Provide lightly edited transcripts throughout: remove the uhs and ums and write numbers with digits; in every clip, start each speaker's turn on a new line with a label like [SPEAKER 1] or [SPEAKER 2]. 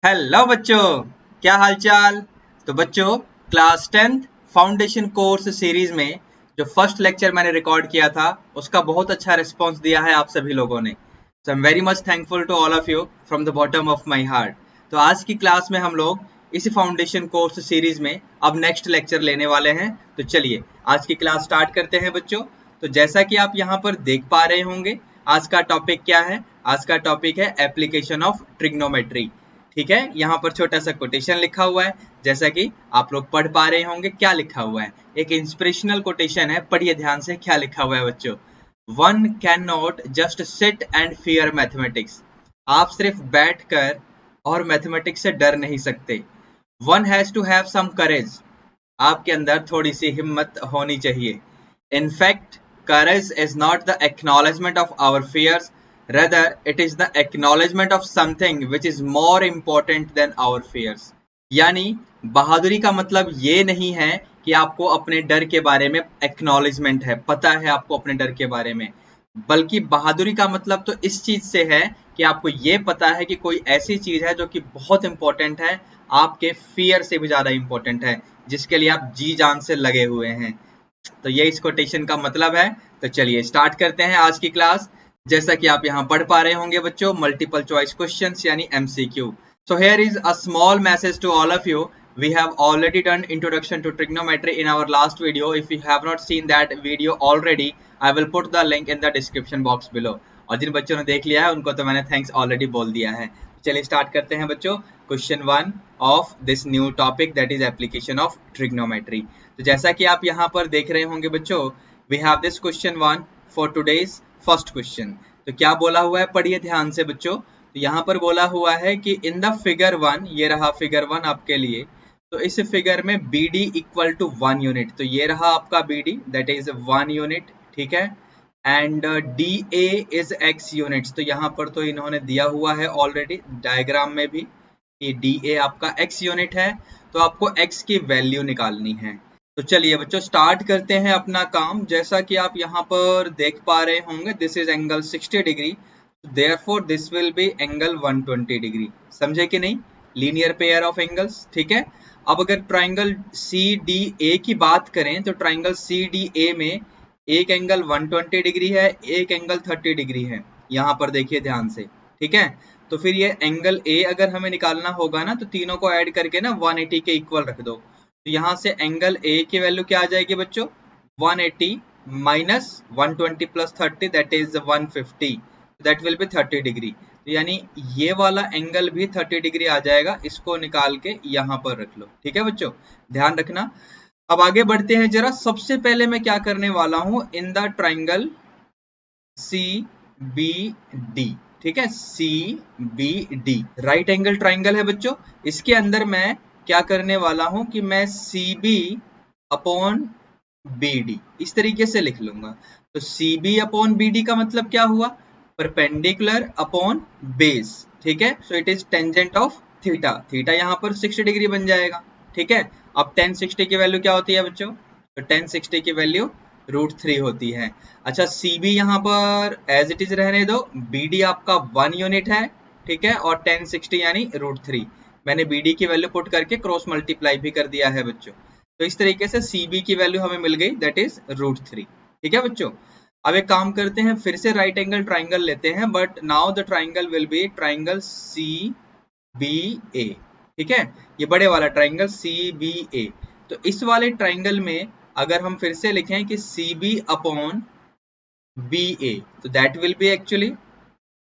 [SPEAKER 1] Hello बच्चों, क्या हालचाल। तो बच्चों, class 10th foundation course series में जो फर्स्ट लेक्चर मैंने रिकॉर्ड किया था उसका बहुत अच्छा रिस्पांस दिया है आप सभी लोगों ने। So I am very much thankful to all of you from the bottom of my heart. तो आज की क्लास में हम लोग इसी फाउंडेशन कोर्स सीरीज में अब नेक्स्ट लेक्चर लेने वाले हैं। तो चलिए आज की क्लास स्टार्ट करते हैं बच्चों। तो जैसा कि आप यहाँ पर देख पा रहे होंगे, आज का टॉपिक क्या है। आज का टॉपिक है एप्लीकेशन ऑफ ट्रिग्नोमेट्री। ठीक है, यहाँ पर छोटा सा कोटेशन लिखा हुआ है, जैसा कि आप लोग पढ़ पा रहे होंगे। क्या लिखा हुआ है, एक इंस्पिरेशनल कोटेशन है, पढ़िए ध्यान से क्या लिखा हुआ है बच्चों। One can not just sit and fear mathematics. आप सिर्फ बैठ कर और मैथमेटिक्स से डर नहीं सकते। One has to have some courage. आपके अंदर थोड़ी सी हिम्मत होनी चाहिए। In fact, courage is not the acknowledgement of our fears, rather it is the acknowledgement of something which is more important than our fears। यानी बहादुरी का मतलब ये नहीं है कि आपको अपने डर के बारे में एक्नॉलेजमेंट है, पता है आपको अपने डर के बारे में, बल्कि बहादुरी का मतलब तो इस चीज से है कि आपको ये पता है कि कोई ऐसी चीज है जो कि बहुत इंपॉर्टेंट है, आपके फियर से भी ज्यादा इंपॉर्टेंट है, जिसके लिए आप जी जान से लगे हुए हैं। तो ये इस कोटेशन का मतलब है। तो चलिए स्टार्ट करते हैं आज की क्लास। जैसा कि आप यहाँ पढ़ पा रहे होंगे बच्चों, मल्टीपल चॉइस क्वेश्चंस यानी MCQ. So here is a small message to all of you. We have already done introduction to trigonometry in our last video. If you have not seen that video already, I will put the link in the description box below. और जिन बच्चों ने देख लिया है उनको तो मैंने thanks already बोल दिया है। चलिए स्टार्ट करते हैं बच्चों। Question 1 of this new topic, that is application of trigonometry. तो जैसा कि आप यहाँ पर देख रहे होंगे बच्चों, we have this question 1 for today's first question. तो क्या बोला हुआ है, पढ़िए ध्यान से बच्चों। तो यहाँ पर बोला हुआ है कि इन द फिगर 1, ये रहा फिगर 1 आपके लिए। तो इस फिगर में B D equal to 1 unit. तो ये रहा आपका B D, that is 1 unit. ठीक है, and D A is x units. तो यहाँ पर तो इन्होंने दिया हुआ है ऑलरेडी डायग्राम में भी कि डी ए आपका एक्स यूनिट है। तो आपको एक्स की वैल्यू निकालनी है। तो चलिए बच्चों स्टार्ट करते हैं अपना काम। जैसा कि आप यहाँ पर देख पा रहे होंगे, this is angle 60 degree, therefore this will be angle 120 degree. समझे कि नहीं, लीनियर पेयर ऑफ एंगल्स। ठीक है, अब अगर ट्राइंगल सी डी ए की बात करें तो ट्राइंगल सी डी ए में एक एंगल 120 डिग्री है, एक एंगल 30 डिग्री है। यहाँ पर देखिए ध्यान से। ठीक है, तो फिर ये एंगल ए अगर हमें निकालना होगा ना, तो तीनों को ऐड करके ना 180 के इक्वल रख दो। तो यहाँ से एंगल ए की वैल्यू क्या आ जाएगी बच्चों, 180 minus 120 plus 30, that is 150, that will B 30 degree. तो यानी ये वाला एंगल भी 30 डिग्री आ जाएगा। इसको निकाल के यहाँ पर रख लो। ठीक है बच्चों, ध्यान रखना। अब आगे बढ़ते हैं जरा। सबसे पहले मैं क्या करने वाला हूं, in the triangle C B D. ठीक है, C B D right angle triangle है बच्चों। इसके अंदर मैं क्या करने वाला हूं कि मैं C B upon B D इस तरीके से लिख लूंगा। तो C B upon B D का मतलब क्या हुआ, परपेंडिकुलर अपॉन बेस। ठीक है, so it is tangent of theta. Theta यहाँ पर 60 डिग्री बन जाएगा। ठीक है, अब 1060 की वैल्यू क्या होती है बच्चों, तो 1060 की वैल्यू √3 होती है। अच्छा, सी बी यहाँ पर एज इट इज रहने दो, बी डी आपका 1 यूनिट है। ठीक है, और 1060 यानी √3। मैंने बी डी की वैल्यू पुट करके क्रॉस मल्टीप्लाई भी कर दिया है बच्चों। तो इस तरीके से सी बी की वैल्यू हमें मिल गई, दैट इज √3। ठीक है बच्चों, अब एक काम करते हैं, फिर से राइट एंगल ट्राइंगल लेते हैं, but now the triangle will be triangle C B A. ठीक है, ये बड़े वाला ट्राइंगल सी बी ए। तो इस वाले ट्राइंगल में अगर हम फिर से लिखें कि सी बी अपॉन बी ए, तो that will B actually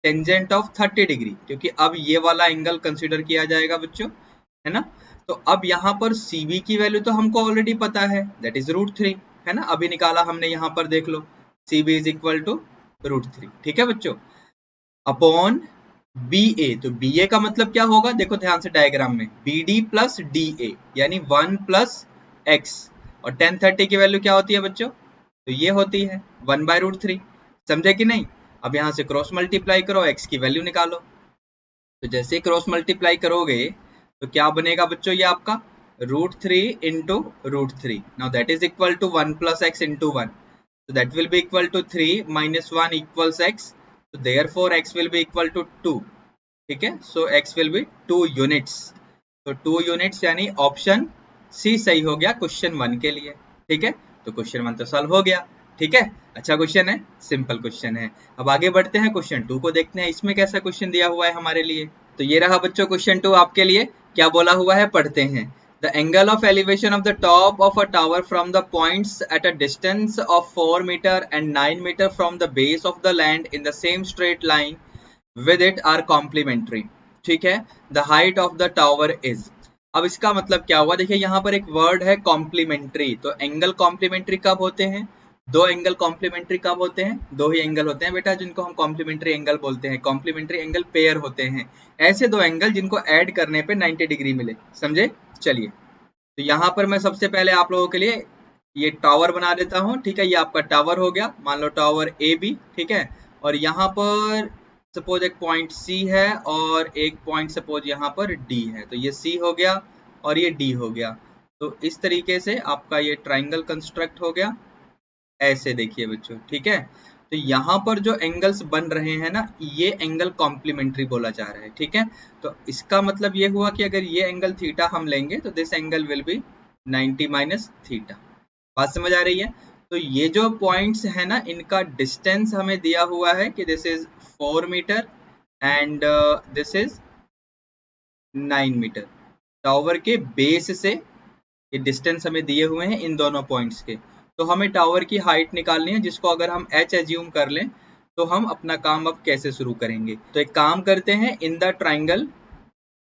[SPEAKER 1] tangent of 30 degree, क्योंकि अब ये वाला एंगल कंसिडर किया जाएगा बच्चों, है ना। तो अब यहाँ पर सी बी की वैल्यू तो हमको ऑलरेडी पता है, दैट इज √3, है ना, अभी निकाला हमने। यहाँ पर देख लो, C B is equal to √3। ठीक है बच्चों, अपॉन बी ए। तो बी ए का मतलब क्या होगा, देखो ध्यान से डायग्राम में, B D plus D A यानी 1 प्लस एक्स। और 1030 की वैल्यू क्या होती है बच्चों, तो ये होती है 1/√3। समझे कि नहीं। अब यहाँ से क्रॉस मल्टीप्लाई करो, एक्स की वैल्यू निकालो। तो जैसे क्रॉस मल्टीप्लाई करोगे तो क्या बनेगा बच्चों, ये आपका √3 into √3। Now that is equal to 1 plus x into 1। So that will be equal to 3 minus 1 equals x. So therefore x will be equal to 2. ठीक है। सो x विल बी 2 यूनिट्स, तो 2 यूनिट्स यानी ऑप्शन सी सही हो गया question 1 के लिए। ठीक है, तो क्वेश्चन 1 तो सॉल्व हो गया। ठीक है, अच्छा क्वेश्चन है, सिंपल क्वेश्चन है। अब आगे बढ़ते हैं क्वेश्चन 2 को देखते हैं, इसमें कैसा क्वेश्चन दिया हुआ है हमारे लिए। तो ये रहा बच्चों क्वेश्चन 2 आपके लिए, क्या बोला हुआ है पढ़ते हैं। The angle of elevation of the top of a tower from the points at a distance of 4 meter and 9 meter from the base of the land in the same straight line with it are complementary। ठीक है, the height of the tower is। अब इसका मतलब क्या हुआ, देखिए यहाँ पर एक वर्ड है कॉम्प्लीमेंट्री। तो एंगल कॉम्प्लीमेंट्री कब होते हैं, दो एंगल कॉम्प्लीमेंट्री कब होते हैं, दो ही एंगल होते हैं बेटा जिनको हम कॉम्प्लीमेंट्री एंगल बोलते हैं। कॉम्प्लीमेंट्री एंगल पेयर होते हैं, ऐसे दो एंगल जिनको ऐड करने पे 90 डिग्री मिले, समझे। चलिए, तो यहाँ पर मैं सबसे पहले आप लोगों के लिए ये टावर बना देता हूँ। ठीक है, ये आपका टावर हो गया, मान लो टावर ए बी। ठीक है, और यहाँ पर सपोज एक पॉइंट सी है और एक पॉइंट सपोज यहाँ पर डी है। तो ये सी हो गया और ये डी हो गया। तो इस तरीके से आपका ये ट्राइंगल कंस्ट्रक्ट हो गया, ऐसे देखिए बच्चों। ठीक है, तो यहाँ पर जो एंगल्स बन रहे हैं ना, ये एंगल कॉम्प्लीमेंट्री बोला जा रहा है। ठीक है, तो इसका मतलब ये हुआ कि अगर ये एंगल थीटा हम लेंगे तो this angle will be 90 minus theta. बात समझ आ रही है। तो ये जो पॉइंट्स है ना, इनका डिस्टेंस हमें दिया हुआ है कि this is 4 metre and this is 9 metre. Tower के बेस से ये डिस्टेंस हमें दिए हुए हैं इन दोनों पॉइंट्स के। तो हमें टावर की हाइट निकालनी है, जिसको अगर हम h एज्यूम कर लें तो हम अपना काम अब कैसे शुरू करेंगे। तो एक काम करते हैं, in the triangle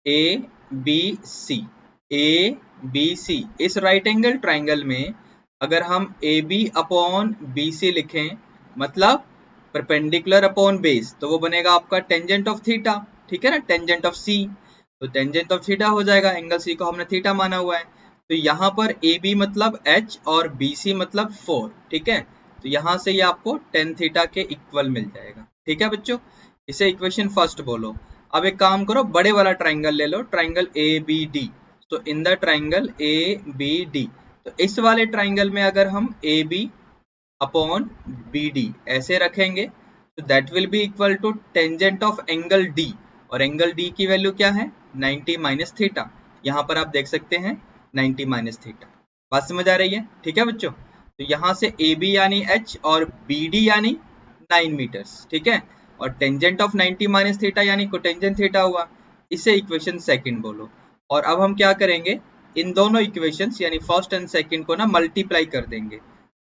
[SPEAKER 1] A B C, A B C, इस राइट एंगल ट्राइंगल में अगर हम A B upon B C लिखें, मतलब परपेंडिकुलर अपॉन बेस, तो वो बनेगा आपका टेंजेंट ऑफ थीटा। ठीक है ना, टेंजेंट ऑफ सी, तो टेंजेंट ऑफ थीटा हो जाएगा, एंगल सी को हमने थीटा माना हुआ है। तो यहाँ पर ए बी मतलब h और बी सी मतलब 4। ठीक है, तो यहाँ से ये आपको टेन थीटा के इक्वल मिल जाएगा। ठीक है बच्चों, इसे इक्वेशन फर्स्ट बोलो। अब एक काम करो, बड़े वाला ट्राइंगल ले लो, ट्राइंगल ए बी डी। तो in the triangle A B D, तो इस वाले ट्राइंगल में अगर हम A B upon B D ऐसे रखेंगे तो that will be equal to tangent of angle D, और एंगल डी की वैल्यू क्या है, 90 माइनस थीटा। यहाँ पर आप देख सकते हैं 90 माइनस थीटा। बात समझ आ रही है। ठीक है बच्चों, तो यहाँ से ए बी यानी h और बी डी यानी 9 मीटर्स। ठीक है, और टेंजेंट ऑफ 90 माइनस थीटा यानी कोटेंजेंट थीटा हुआ। इसे इक्वेशन सेकंड बोलो। और अब हम क्या करेंगे, इन दोनों इक्वेशंस यानी फर्स्ट एंड सेकंड को ना मल्टीप्लाई कर देंगे।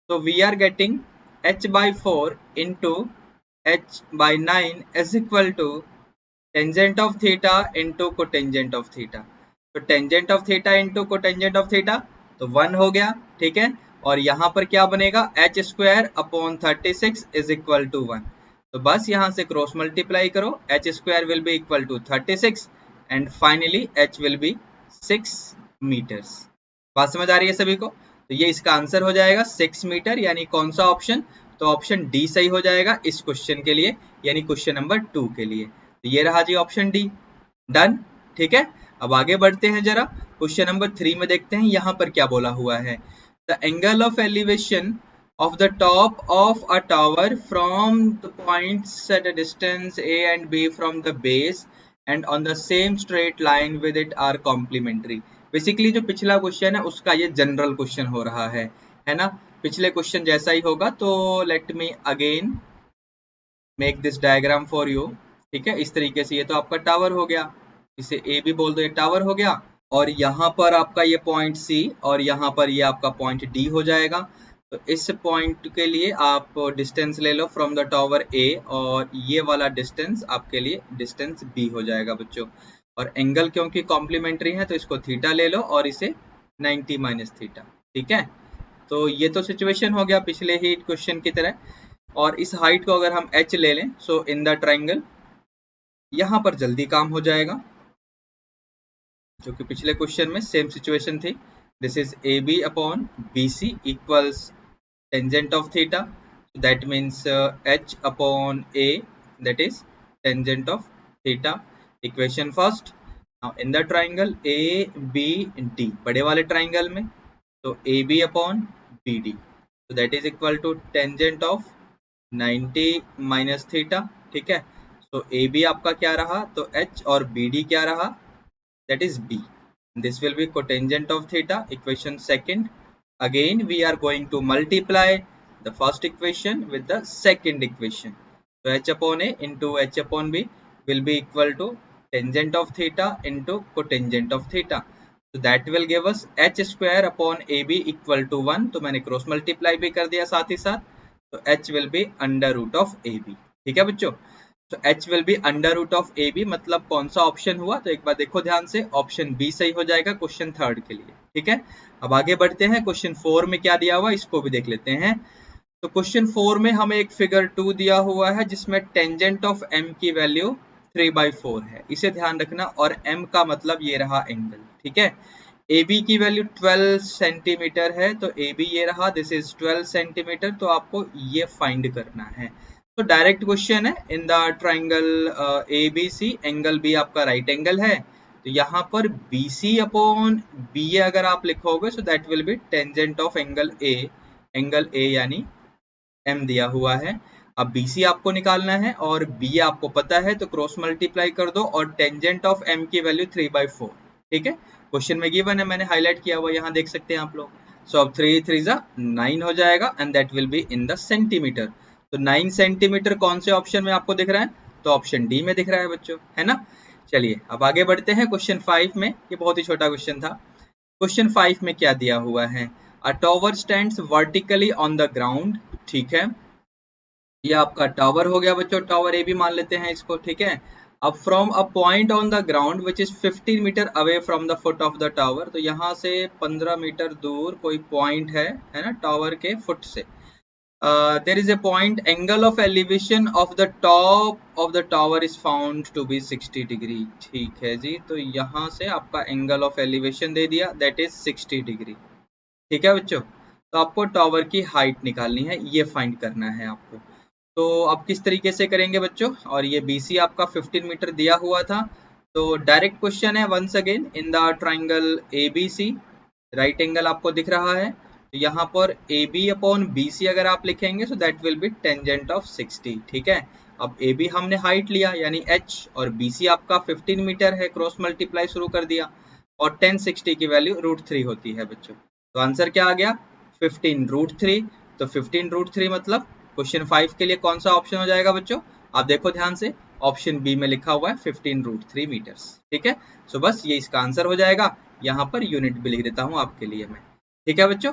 [SPEAKER 1] तो we are getting h by 4 into h by 9 is equal to tangent of theta into cotangent of theta. तो tangent of theta into cotangent of theta तो 1 हो गया। ठीक है, और यहाँ पर क्या बनेगा, h square upon 36 is equal to 1। तो बस यहाँ से क्रॉस मल्टीप्लाई करो, h square will be equal to 36 and finally h will be 6 metres. बात समझ आ रही है सभी को। तो ये इसका आंसर हो जाएगा 6 मीटर, यानी कौन सा ऑप्शन, तो ऑप्शन डी सही हो जाएगा इस क्वेश्चन के लिए, यानी क्वेश्चन नंबर 2 के लिए। तो ये रहा जी ऑप्शन डी, डन। ठीक है, अब आगे बढ़ते हैं जरा, क्वेश्चन नंबर 3 में देखते हैं यहाँ पर क्या बोला हुआ है। The angle of elevation of the top of a tower from the points at a distance a and b from the base and on the same straight line with it are complementary। Basically जो पिछला question है उसका ये general question हो रहा है ना, पिछले क्वेश्चन जैसा ही होगा। तो let me again make this diagram for you. ठीक है, इस तरीके से ये तो आपका टावर हो गया, इसे ए भी बोल दो, ये टावर हो गया। और यहाँ पर आपका ये पॉइंट सी और यहाँ पर ये आपका पॉइंट डी हो जाएगा। तो इस पॉइंट के लिए आप डिस्टेंस ले लो फ्रॉम द टावर ए, और ये वाला डिस्टेंस आपके लिए डिस्टेंस बी हो जाएगा बच्चों। और एंगल क्योंकि कॉम्प्लीमेंट्री है तो इसको थीटा ले लो और इसे 90 माइनस थीटा। ठीक है, तो ये तो सिचुएशन हो गया पिछले ही क्वेश्चन की तरह। और इस हाइट को अगर हम h ले लें, सो इन द ट्राइंगल, यहाँ पर जल्दी काम हो जाएगा, जो कि पिछले क्वेश्चन में सेम सिचुएशन थी। This is A B upon B C equals tangent of theta, that means h upon a, that is tangent of theta। Equation first, in the triangle A B D, बड़े वाले triangle में, तो A B upon B D, तो that is equal to tangent of 90 minus theta. ठीक है, सो A B आपका क्या रहा, तो एच और बी डी क्या रहा, that is B. This will be cotangent of theta, equation second. Again we are going to multiply the first equation with the second equation. So h upon a into h upon b will be equal to tangent of theta into cotangent of theta. So that will give us h square upon ab equal to 1. तो मैंने cross multiply भी कर दिया साथ ही साथ, तो h will be under root of ab. ठीक है बच्चों, तो h will be under root of ab, मतलब कौन सा ऑप्शन हुआ, तो एक बार देखो ध्यान से, ऑप्शन बी सही हो जाएगा क्वेश्चन थर्ड के लिए. ठीक है, अब आगे बढ़ते हैं. क्वेश्चन 4 में क्या दिया हुआ इसको भी देख लेते हैं. तो क्वेश्चन 4 में हमें एक फिगर 2 दिया हुआ है जिसमें टेंजेंट ऑफ m की वैल्यू 3/4 है, इसे ध्यान रखना. और m का मतलब ये रहा एंगल. ठीक है, AB की वैल्यू 12 सेंटीमीटर है, तो AB ये रहा, दिस इज 12 सेंटीमीटर. तो आपको ये फाइंड करना है. तो डायरेक्ट क्वेश्चन है, इन the triangle ABC angle B आपका राइट एंगल है, तो यहाँ पर BC अपॉन BA अगर आप लिखोगे so that will be tangent of angle A यानी M दिया हुआ है. अब BC आपको निकालना है और BA आपको पता है, तो क्रॉस मल्टीप्लाई कर दो और टेंजेंट ऑफ M की वैल्यू 3/4. ठीक है, क्वेश्चन में गिवन है, मैंने हाईलाइट किया हुआ, यहाँ देख सकते हैं आप लोग. सो अब 3 3 9 हो जाएगा and that will be in the centimetre. तो 9 सेंटीमीटर कौन से ऑप्शन में आपको दिख रहा है, तो ऑप्शन डी में दिख रहा है बच्चों, है ना. चलिए अब आगे बढ़ते हैं क्वेश्चन 5 में. ये बहुत ही छोटा क्वेश्चन था. क्वेश्चन 5 में क्या दिया हुआ है, a tower stands vertically on the ground. ठीक है, ये आपका टावर हो गया बच्चों, टावर ए भी मान लेते हैं इसको. ठीक है, अब from a point on the ground which is 15 metre away from the foot of the tower. तो यहाँ से 15 मीटर दूर कोई पॉइंट है ना, टावर के फुट से. there is a point, angle of elevation of the top of the tower is found to be 60 degree. ठीक है जी, तो यहाँ से आपका एंगल ऑफ एलिवेशन दे दिया, दैट इज 60 डिग्री. ठीक है बच्चों, तो आपको टावर की हाइट निकालनी है, ये फाइंड करना है आपको. तो अब किस तरीके से करेंगे बच्चों, और ये BC आपका 15 मीटर दिया हुआ था. तो डायरेक्ट क्वेश्चन है, once again in the triangle ABC right angle आपको दिख रहा है, तो यहाँ पर AB अपॉन BC अगर आप लिखेंगे so that will be tangent of 60. ठीक है, अब AB हमने हाइट लिया यानी h, और BC आपका 15 मीटर है, क्रॉस मल्टीप्लाई शुरू कर दिया, और 10 60 की वैल्यू √3 होती है बच्चों. तो आंसर क्या आ गया, 15√3. तो 15√3 मतलब क्वेश्चन 5 के लिए कौन सा ऑप्शन हो जाएगा बच्चों, आप देखो ध्यान से, ऑप्शन बी में लिखा हुआ है 15√3 मीटर्स. ठीक है, सो बस ये इसका आंसर हो जाएगा. यहाँ पर यूनिट भी लिख देता हूँ आपके लिए मैं. ठीक है बच्चों,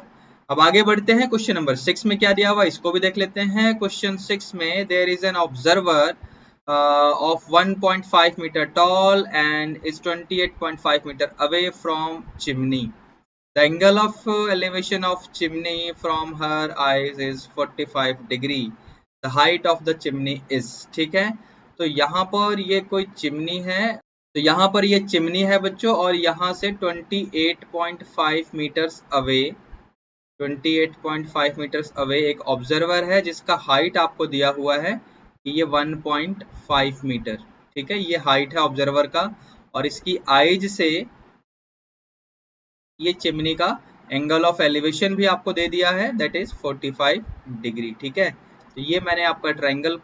[SPEAKER 1] अब आगे बढ़ते हैं. क्वेश्चन नंबर 6 में क्या दिया हुआ इसको भी देख लेते हैं. क्वेश्चन 6 में there is an observer of 1.5 meter tall and is 28.5 meter away from chimney. The angle of elevation of chimney from her eyes is 45 degree. The height of the chimney is. ठीक है, तो यहाँ पर ये कोई chimney है, तो यहाँ पर ये चिमनी है बच्चों, और यहाँ से 28.5 मीटर्स अवे 28.5 मीटर्स अवे एक ऑब्जर्वर है जिसका हाइट आपको दिया हुआ है कि ये 1.5 मीटर. ठीक है, ये हाइट है ऑब्जर्वर का, और इसकी आइज से ये चिमनी का एंगल ऑफ एलिवेशन भी आपको दे दिया है, दैट इज 45 डिग्री. ठीक है, तो ये मैंने आपका ट्रायंगल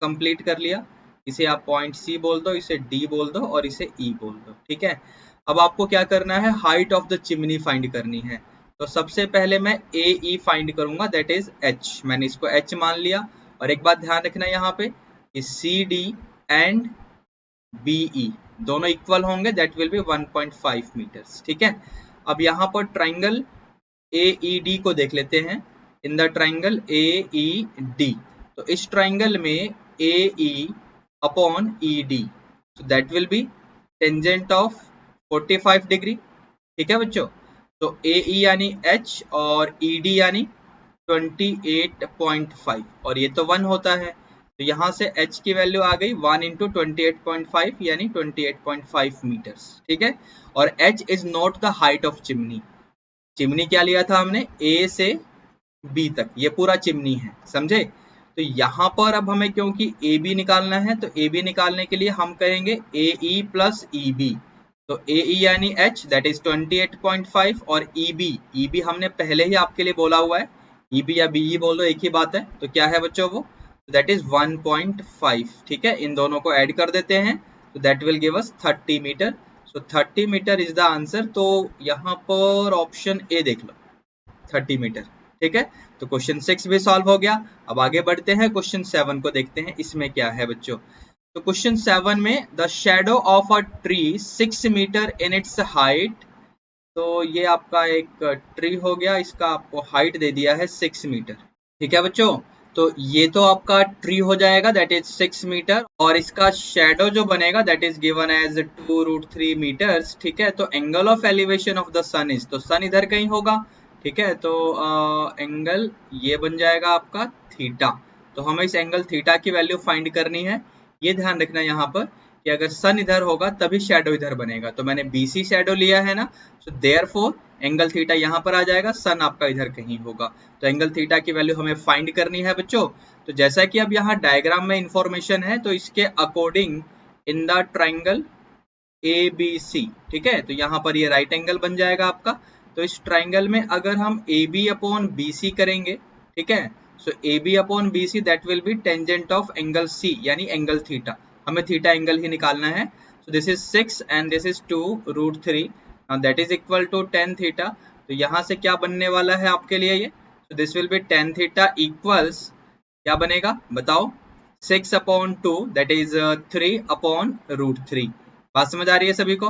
[SPEAKER 1] कंप्लीट कर लिया. इसे आप पॉइंट C बोल दो, इसे D बोल दो और इसे E बोल दो. ठीक है, अब आपको क्या करना है, height of the chimney find करनी है. तो सबसे पहले मैं AE फाइंड करूंगा, दैट इज H. मैंने इसको H मान लिया, और एक बात ध्यान रखना यहाँ पे कि CD एंड BE दोनों इक्वल होंगे, दैट विल बी 1.5 मीटर्स. ठीक है, अब यहाँ पर ट्राइंगल AED को देख लेते हैं. इन द ट्राइंगल AED, तो इस ट्राइंगल में AE upon ED, so that will be tangent of 45 degree. ठीक है बच्चों, तो AE यानी H और ED यानी 28.5, और ये तो 1 होता है, तो यहाँ से H की वैल्यू आ गई 1 इंटू 28.5 यानी 28.5 मीटर्स. ठीक है, और H is not the height of chimney. Chimney क्या लिया था हमने, A से B तक, ये पूरा चिमनी है, समझे. तो यहाँ पर अब हमें क्योंकि AB निकालना है, तो AB निकालने के लिए हम करेंगे AE प्लस EB. तो AE यानी H दैट इज 28.5, और EB हमने पहले ही आपके लिए बोला हुआ है, EB या BE बोल दो एक ही बात है. तो क्या है बच्चों वो दैट इज 1.5, ठीक है। इन दोनों को ऐड कर देते हैं तो that will give us 30 metre. So 30 metre is the answer. तो यहाँ पर ऑप्शन ए देख लो, 30 मीटर, ठीक है। तो क्वेश्चन 6 भी सॉल्व हो गया। अब आगे बढ़ते हैं, क्वेश्चन 7 को देखते हैं, इसमें क्या है बच्चों। तो क्वेश्चन 7 में the shadow of a tree 6 metre in its height. तो ये आपका एक ट्री हो गया, इसका आपको हाइट दे दिया है 6 मीटर, ठीक है बच्चों। तो ये तो आपका ट्री हो जाएगा, दैट इज 6 मीटर, और इसका शेडो जो बनेगा that is given as 2√3 metres, ठीक है। तो angle of elevation of the sun is, तो सन इधर कहीं होगा, ठीक है। तो एंगल ये बन जाएगा आपका थीटा। तो हमें इस एंगल थीटा की वैल्यू फाइंड करनी है। ये ध्यान रखना यहाँ पर कि अगर सन इधर होगा तभी शेडो इधर बनेगा। तो मैंने BC शेडो लिया है ना, सो देयरफॉर एंगल थीटा यहाँ पर आ जाएगा, सन आपका इधर कहीं होगा। तो एंगल थीटा की वैल्यू हमें फाइंड करनी है बच्चों। तो जैसा कि अब यहाँ डायग्राम में इंफॉर्मेशन है, तो इसके according in the triangle ABC, ठीक है, तो यहाँ पर ये राइट एंगल बन जाएगा आपका। तो इस ट्राइंगल में अगर हम AB अपॉन BC करेंगे, ठीक है, so AB upon BC that will be tangent of angle C, यानी एंगल थीटा। हमें थीटा एंगल ही निकालना है। So this is 6 and this is 2√3, that is equal to tan theta. तो यहाँ से क्या बनने वाला है आपके लिए ये, so this will be tan theta equals, क्या बनेगा बताओ, 6 अपॉन 2 दैट इज 3 अपॉन √3। बात समझ आ रही है सभी को,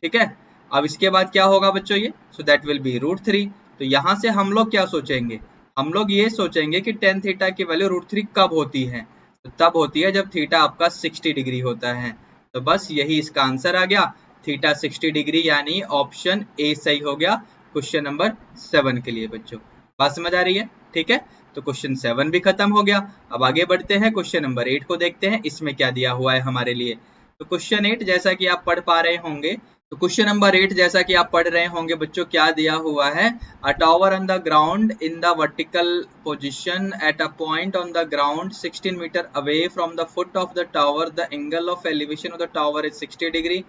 [SPEAKER 1] ठीक है। अब इसके बाद क्या होगा बच्चों ये, सो दैट विल बी √3। तो यहाँ से हम लोग क्या सोचेंगे, हम लोग ये सोचेंगे कि tan थीटा की वैल्यू √3 कब होती है, तो तब होती है जब थीटा आपका 60 डिग्री होता है। तो बस यही इसका आंसर आ गया, थीटा 60 डिग्री, यानी ऑप्शन ए सही हो गया क्वेश्चन नंबर 7 के लिए बच्चों। बात समझ आ रही है, ठीक है। तो क्वेश्चन 7 भी खत्म हो गया। अब आगे बढ़ते हैं, क्वेश्चन नंबर 8 को देखते हैं, इसमें क्या दिया हुआ है हमारे लिए। तो क्वेश्चन 8 जैसा कि आप पढ़ पा रहे होंगे, तो क्वेश्चन नंबर 8 जैसा कि आप पढ़ रहे होंगे बच्चों, क्या दिया हुआ है, a tower on the ground in the vertical position at a point on the ground 16 metre away from the foot of the tower, the angle of elevation of the tower is 60 degree.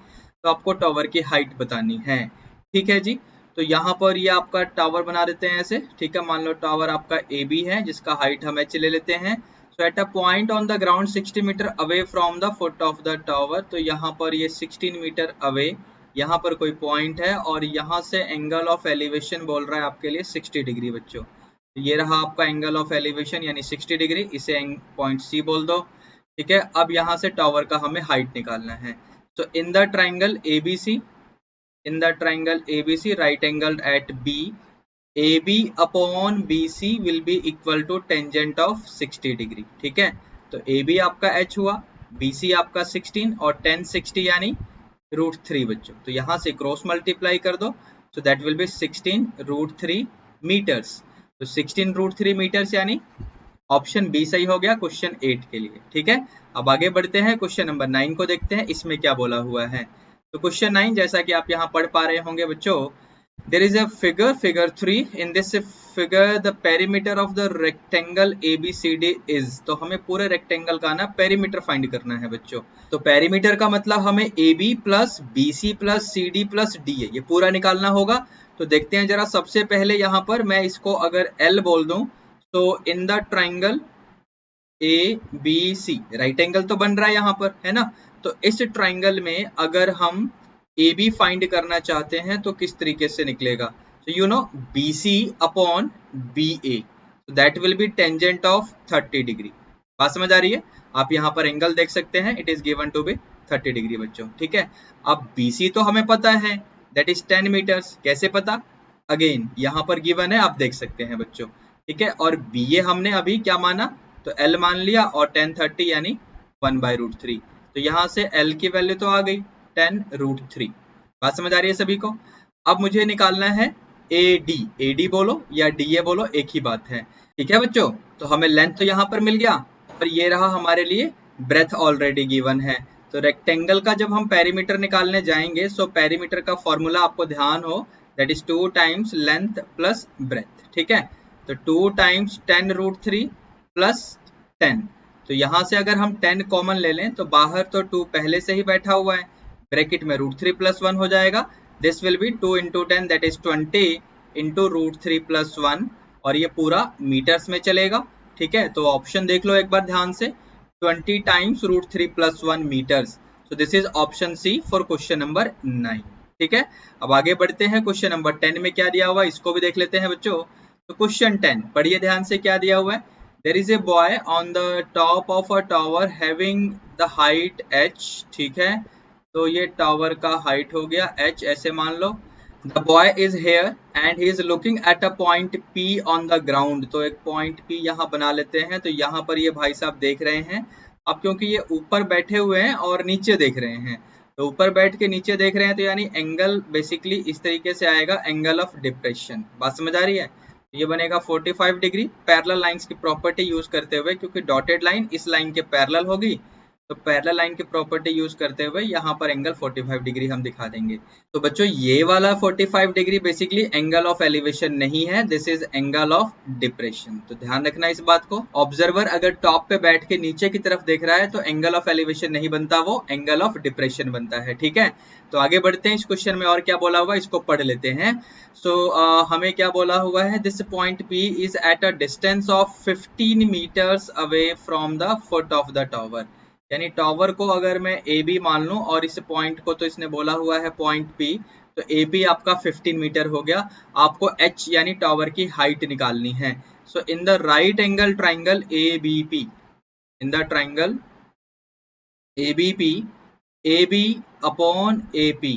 [SPEAKER 1] तो आपको tower की height बतानी है, ठीक है जी। तो यहाँ पर ये आपका टावर बना देते हैं ऐसे, ठीक है। मान लो टावर आपका AB है, जिसका हाइट हम H ले लेते हैं। So at a point on the ground 60 metre away from the foot of the tower. तो यहाँ पर ये 16 मीटर अवे, यहाँ पर कोई पॉइंट है, और यहाँ से एंगल ऑफ एलिवेशन बोल रहा है आपके लिए 60 डिग्री बच्चों। तो ये रहा आपका एंगल ऑफ एलिवेशन यानी 60 डिग्री, इसे पॉइंट C बोल दो, ठीक है। अब यहाँ से टावर का हमें हाइट निकालना है। So in the triangle ABC, in the triangle ABC, right angled at B, AB upon BC will be equal to tangent of 60 degree, ठीक है। तो AB आपका H हुआ, BC आपका 16 और tan 60 यानी √3 बच्चों। तो यहाँ से क्रॉस मल्टीप्लाई कर दो, so that will be 16√3 metres. तो 16√3 मीटर्स यानी ऑप्शन बी सही हो गया क्वेश्चन 8 के लिए, ठीक है। अब आगे बढ़ते हैं, क्वेश्चन नंबर 9 को देखते हैं, इसमें क्या बोला हुआ है। तो क्वेश्चन 9 जैसा कि आप यहाँ पढ़ पा रहे होंगे बच्चों, there is a figure 3, in this figure the perimeter of the rectangle ABCD is. तो हमें पूरे रेक्टेंगल का ना पेरीमीटर फाइंड करना है बच्चों। तो पेरीमीटर का मतलब हमें AB plus BC plus CD plus D है, ये पूरा निकालना होगा। तो देखते हैं जरा, सबसे पहले यहाँ पर मैं इसको अगर L बोल दूं, तो in the triangle ABC right angle तो बन रहा है यहाँ पर, है ना। तो इस ट्राइंगल में अगर हम AB फाइंड करना चाहते हैं तो किस तरीके से निकलेगा, तो you know BC upon BA, that will be tangent of 30 degree. बात समझ आ रही है, आप यहाँ पर एंगल देख सकते हैं, it is given to be 30 degree बच्चों, ठीक है। अब BC तो हमें पता है, दैट इज 10 मीटर्स। कैसे पता, अगेन यहाँ पर गिवन है, आप देख सकते हैं बच्चों, ठीक है। और BA हमने अभी क्या माना, तो L मान लिया, और tan 30 यानी 1/√3। तो यहाँ से L की वैल्यू तो आ गई 10√3। बात समझ आ रही है सभी को। अब मुझे निकालना है AD बोलो या DA बोलो, एक ही बात है, ठीक है बच्चों। तो हमें लेंथ तो यहाँ पर मिल गया, और ये रहा हमारे लिए ब्रेथ ऑलरेडी गिवन है। तो रेक्टेंगल का जब हम पेरीमीटर निकालने जाएंगे, सो पेरीमीटर का फॉर्मूला आपको ध्यान हो, that is 2 times length plus breadth, ठीक है। तो 2 टाइम्स 10√3 प्लस 10। तो यहाँ से अगर हम 10 कॉमन ले लें तो बाहर तो 2 पहले से ही बैठा हुआ है, ब्रैकेट में √3 + 1 हो जाएगा। This will be 2 × 10 that is 20 × √3 + 1, और ये पूरा मीटर्स में चलेगा। ठीक है, तो ऑप्शन देख लो एक बार ध्यान से, 20 times √3 + 1 metres. So this is option C for question number 9। ठीक है, अब आगे बढ़ते हैं, क्वेश्चन नंबर 10 में क्या दिया हुआ है इसको भी देख लेते हैं बच्चों। तो क्वेश्चन 10 पढ़िए ध्यान से, क्या दिया हुआ है। There is a boy on the top of a tower having the height h। ठीक है, तो ये टावर का हाइट हो गया h, ऐसे मान लो। The boy is here and he is looking at a point P on the ground। तो एक पॉइंट P यहाँ बना लेते हैं। तो यहाँ पर ये भाई साहब देख रहे हैं, अब क्योंकि ये ऊपर बैठे हुए हैं और नीचे देख रहे हैं, तो ऊपर बैठ के नीचे देख रहे हैं, तो यानी एंगल बेसिकली इस तरीके से आएगा, एंगल ऑफ डिप्रेशन। बात समझ आ रही है। ये बनेगा 45 डिग्री पैरेलल लाइंस की प्रॉपर्टी यूज करते हुए, क्योंकि डॉटेड लाइन इस लाइन के पैरेलल होगी, तो पैरेलल लाइन की प्रॉपर्टी यूज करते हुए यहाँ पर एंगल 45 डिग्री हम दिखा देंगे। तो बच्चों ये वाला 45 degree basically angle of elevation नहीं है, this is angle of depression. तो ध्यान रखना इस बात को। ऑब्जर्वर अगर टॉप पे बैठ के नीचे की तरफ देख रहा है तो एंगल ऑफ एलिवेशन नहीं बनता, वो एंगल ऑफ डिप्रेशन बनता है। ठीक है, तो आगे बढ़ते हैं, इस क्वेश्चन में और क्या बोला हुआ है इसको पढ़ लेते हैं। सो हमें क्या बोला हुआ है, this point P is at a distance of 15 metres away from the foot of the tower. यानी टावर को अगर मैं ए बी मान लूं और इस पॉइंट को तो इसने बोला हुआ है पॉइंट पी, तो ए बी आपका 15 मीटर हो गया। आपको एच यानी टावर की हाइट निकालनी है। So in the right angle triangle A B P, in the triangle A B P, A B upon A P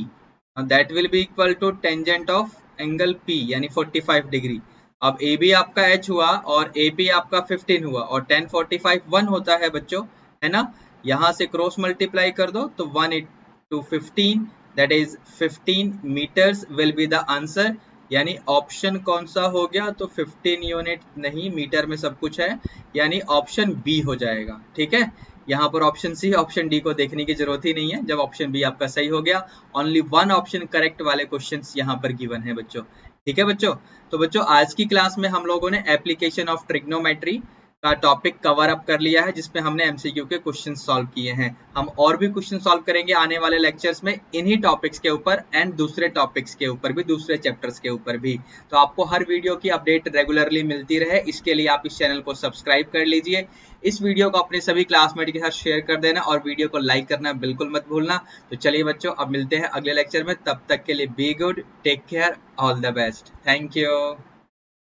[SPEAKER 1] that will be equal to tangent of angle P यानी 45 degree. अब A B आपका H हुआ और A P आपका 15 हुआ, और 10 45 1 होता है बच्चों, है ना। यहाँ से क्रॉस मल्टीप्लाई कर दो तो 1 into 15 that is 15 metres will be the answer. यानी ऑप्शन कौन सा हो गया, तो 15 यूनिट नहीं, मीटर में सब कुछ है, यानी ऑप्शन बी हो जाएगा। ठीक है, यहाँ पर ऑप्शन सी ऑप्शन डी को देखने की जरूरत ही नहीं है, जब ऑप्शन बी आपका सही हो गया। ओनली 1 ऑप्शन करेक्ट वाले क्वेश्चंस यहाँ पर गिवन है बच्चों। ठीक है बच्चों, तो बच्चों आज की क्लास में हम लोगों ने एप्लीकेशन ऑफ ट्रिग्नोमेट्री का टॉपिक कवर अप कर लिया है, जिसमें हमने एमसीक्यू के क्वेश्चन सॉल्व किए हैं। हम और भी क्वेश्चन सॉल्व करेंगे आने वाले लेक्चर्स में इन्हीं टॉपिक्स के ऊपर एंड दूसरे टॉपिक्स के ऊपर भी, दूसरे चैप्टर्स के ऊपर भी। तो आपको हर वीडियो की अपडेट रेगुलरली मिलती रहे, इसके लिए आप इस चैनल को सब्सक्राइब कर लीजिए। इस वीडियो को अपने सभी क्लासमेट के साथ शेयर कर देना और वीडियो को लाइक करना बिल्कुल मत भूलना। तो चलिए बच्चों, अब मिलते हैं अगले लेक्चर में, तब तक के लिए be good, take care, all the best, thank you.